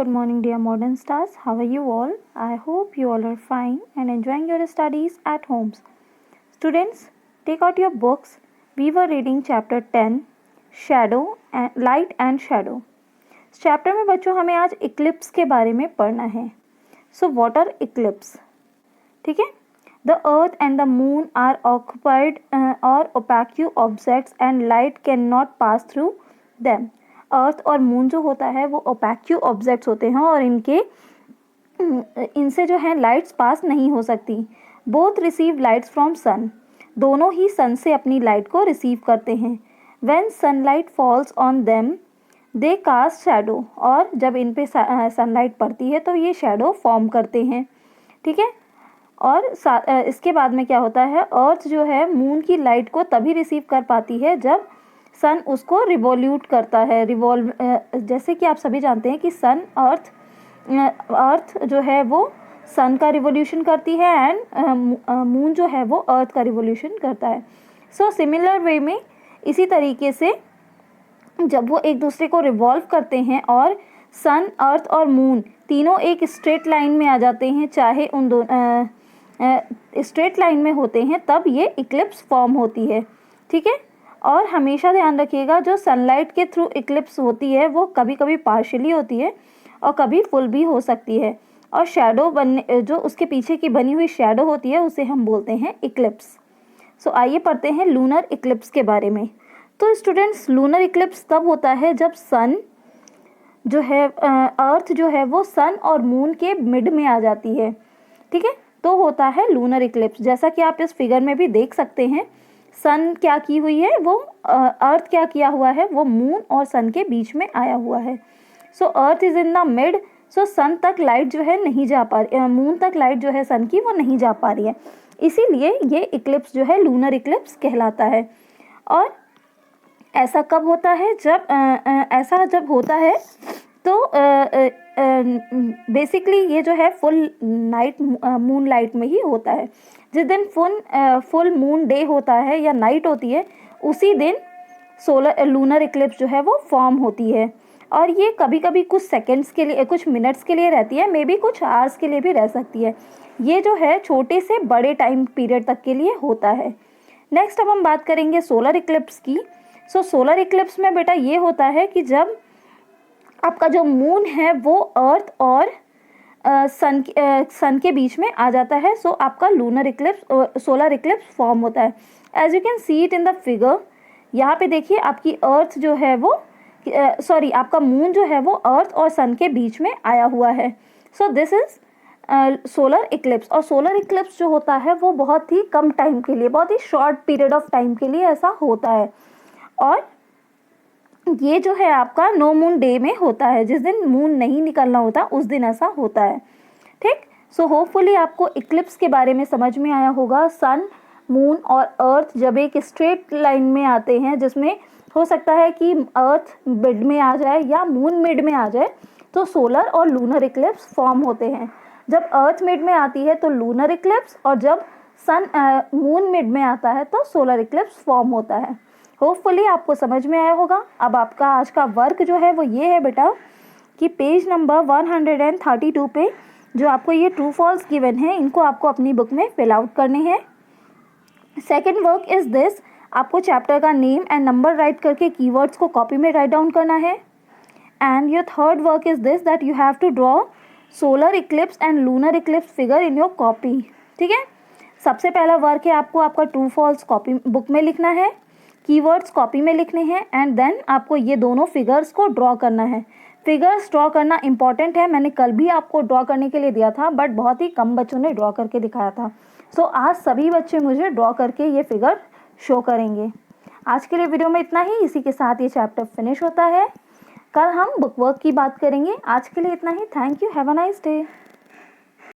good morning, dear modern stars. How are you all? I hope you all are fine and enjoying your studies at homes. Students, take out your books. We were reading chapter 10, Shadow and Light and Shadow. इस chapter में बच्चों हमें आज Eclipse के बारे में पढ़ना है. So what are eclipse? ठीक है. The earth and the moon are occupied or opaque objects and light cannot pass through them. अर्थ और मून जो होता है वो ओपैक्यू ऑब्जेक्ट्स होते हैं और इनसे जो है लाइट्स पास नहीं हो सकती. Both receive lights from sun. दोनों ही सन से अपनी लाइट को रिसीव करते हैं. When sunlight falls on them they cast shadow. और जब इन पे सनलाइट पड़ती है तो ये शैडो फॉर्म करते हैं. ठीक है. और इसके बाद में क्या होता है, अर्थ जो है मून की लाइट को तभी रिसीव कर पाती है जब सन उसको रिवॉल्यूट करता है. जैसे कि आप सभी जानते हैं कि सन अर्थ जो है वो सन का रिवॉल्यूशन करती है एंड मून जो है वो अर्थ का रिवॉल्यूशन करता है. सो सिमिलर वे में इसी तरीके से जब वो एक दूसरे को रिवॉल्व करते हैं और सन अर्थ और मून तीनों एक स्ट्रेट लाइन में आ जाते हैं, चाहे उन दोनों स्ट्रेट लाइन में होते हैं, तब ये इक्लिप्स फॉर्म होती है. ठीक है. और हमेशा ध्यान रखिएगा जो सनलाइट के थ्रू इक्लिप्स होती है वो कभी कभी पार्शियली होती है और कभी फुल भी हो सकती है. और शैडो बनने जो उसके पीछे की बनी हुई शैडो होती है उसे हम बोलते हैं इक्लिप्स. सो आइए पढ़ते हैं लूनर इक्लिप्स के बारे में. तो स्टूडेंट्स, लूनर इक्लिप्स तब होता है जब सन जो है अर्थ जो है वो सन और मून के मिड में आ जाती है. ठीक है. तो होता है लूनर इक्लिप्स. जैसा कि आप इस फिगर में भी देख सकते हैं, सन क्या की हुई है, वो अर्थ क्या किया हुआ है, वो मून और सन के बीच में आया हुआ है. So earth is in the mid. So sun तक लाइट जो है नहीं जा पा रही, मून तक लाइट जो है सन की वो नहीं जा पा रही है. इसीलिए ये इक्लिप्स जो है लूनर इक्लिप्स कहलाता है. और ऐसा कब होता है, जब होता है तो बेसिकली ये जो है फुल नाइट मून लाइट में ही होता है. जिस दिन फुल मून डे होता है या नाइट होती है उसी दिन लूनर इक्लिप्स जो है वो फॉर्म होती है. और ये कभी कभी कुछ सेकंड्स के लिए, कुछ मिनट्स के लिए रहती है, मे बी कुछ आवर्स के लिए भी रह सकती है. ये जो है छोटे से बड़े टाइम पीरियड तक के लिए होता है. नेक्स्ट अब हम बात करेंगे सोलर इक्लिप्स की. सो सोलर इक्लिप्स में बेटा ये होता है कि जब आपका जो मून है वो अर्थ और सन के बीच में आ जाता है. सो आपका lunar eclipse solar eclipse form होता है. As you can see it in the figure. यहाँ पे देखिए आपकी अर्थ जो है वो आपका मून जो है वो अर्थ और सन के बीच में आया हुआ है. So this is solar Eclipse. और सोलर इक्लिप्स जो होता है वो बहुत ही कम टाइम के लिए, बहुत ही शॉर्ट पीरियड ऑफ टाइम के लिए ऐसा होता है. और ये जो है आपका नो मून डे में होता है, जिस दिन मून नहीं निकलना होता उस दिन ऐसा होता है. ठीक. सो होपफुली आपको इक्लिप्स के बारे में समझ में आया होगा. सन, मून और अर्थ जब एक स्ट्रेट लाइन में आते हैं, जिसमें हो सकता है कि अर्थ मिड में आ जाए या मून मिड में आ जाए, तो सोलर और लूनर इक्लिप्स फॉर्म होते हैं. जब अर्थ मिड में आती है तो लूनर इक्लिप्स, और जब मून मिड में आता है तो सोलर इक्लिप्स फॉर्म होता है. होपफुली आपको समझ में आया होगा. अब आपका आज का वर्क जो है वो ये है बेटा कि पेज नंबर 132 पे जो आपको ये ट्रू फॉल्स गिवन है, इनको आपको अपनी बुक में फिल आउट करने हैं. Second work is this. आपको चैप्टर का नेम एंड नंबर राइट करके कीवर्ड्स को कॉपी में राइट डाउन करना है. And your third work is this, that you have to draw solar eclipse and lunar eclipse figure in your copy. ठीक है. सबसे पहला वर्क है आपको आपका ट्रू फॉल्स कॉपी बुक में लिखना है, कीवर्ड्स कॉपी में लिखने हैं, एंड देन आपको ये दोनों फिगर्स को ड्रॉ करना है. फिगर्स ड्रॉ करना इंपॉर्टेंट है. मैंने कल भी आपको ड्रॉ करने के लिए दिया था, बट बहुत ही कम बच्चों ने ड्रॉ करके दिखाया था. सो आज सभी बच्चे मुझे ड्रॉ करके ये फिगर शो करेंगे. आज के लिए वीडियो में इतना ही. इसी के साथ ये चैप्टर फिनिश होता है. कल हम बुक वर्क की बात करेंगे. आज के लिए इतना ही. Thank you. Have a nice day.